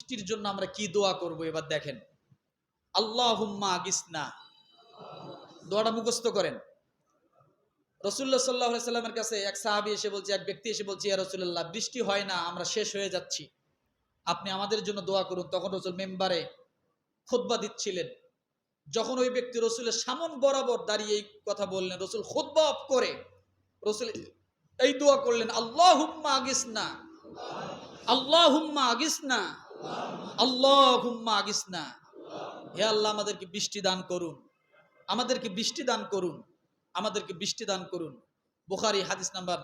বৃষ্টির জন্য আমরা কি দোয়া করব এবার দেখেন। আল্লাহুম্মা আগিসনা, দোয়াটা মুখস্থ করেন। রাসূলুল্লাহ সাল্লাল্লাহু আলাইহি সাল্লামের কাছে এক সাহাবী এসে বলছে, এক ব্যক্তি এসে বলছে, ইয়া রাসূলুল্লাহ, বৃষ্টি হয় না, আমরা শেষ হয়ে যাচ্ছি, আপনি আমাদের জন্য দোয়া করুন। তখন রাসূল মিম্বারে খুতবা দিচ্ছিলেন। যখন ওই ব্যক্তি রাসূলের সামন বরাবর দাঁড়িয়ে এই কথা বললেন, রাসূল খুতবা অফ করে রাসূল এই দোয়া করলেন, আল্লাহুম্মা আগিসনা, আল্লাহুম্মা আগিসনা, আল্লাহুম্মা আগিসনা। হে আল্লাহ, আমাদেরকে বৃষ্টি দান করুন, আমাদেরকে বৃষ্টি দান করুন, আমাদেরকে বৃষ্টি দান করুন। বুখারী হাদিস নাম্বার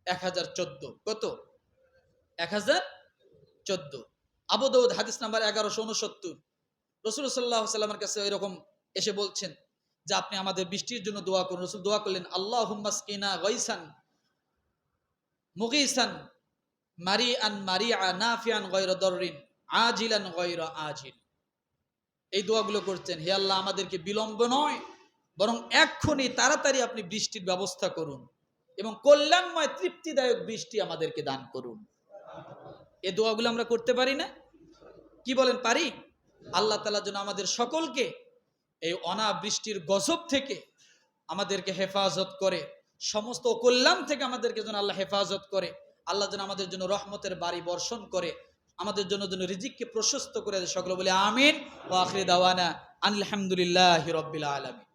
1014। কত? 1014। আবু দাউদ হাদিস নাম্বার 1169। রাসূল সাল্লাল্লাহু আলাইহি ওয়াসাল্লামের কাছে এরকম এসে বলছেন যে আপনি আমাদের বৃষ্টির জন্য দোয়া করুন। রাসূল দোয়া করলেন, আল্লাহুম্মা আসকিনা গায়সান মুগীসান মারিআন মারিআ নাফিআন গায়রা দাররিন আজিলান গায়রা আজিল। এই দোয়াগুলো করছেন, হে আল্লাহ, আমাদেরকে বিলম্ব নয় বরং এক্ষুনি তাড়াতাড়ি আপনি বৃষ্টির ব্যবস্থা করুন এবং কল্যাণময় তৃপ্তিদায়ক বৃষ্টি আমাদেরকে দান করুন। এই দোয়াগুলো আমরা করতে পারি না? কি বলেন, পারি? আল্লাহ তাআলা যেন আমাদের সকলকে এই অনাবৃষ্টির গজব থেকে আমাদেরকে হেফাজত করে, সমস্ত কল্যাণ থেকে আমাদেরকে যেন আল্লাহ হেফাজত করে। আল্লাহ যেন আমাদের জন্য রহমতের বাড়ি বর্ষণ করে, আমাদের জন্য যেন রিজিককে প্রশস্ত করে দেয়। সকলে বলে আমিন। ওয়া আখির দাওয়ানা আলহামদুলিল্লাহি রাব্বিল আলামিন।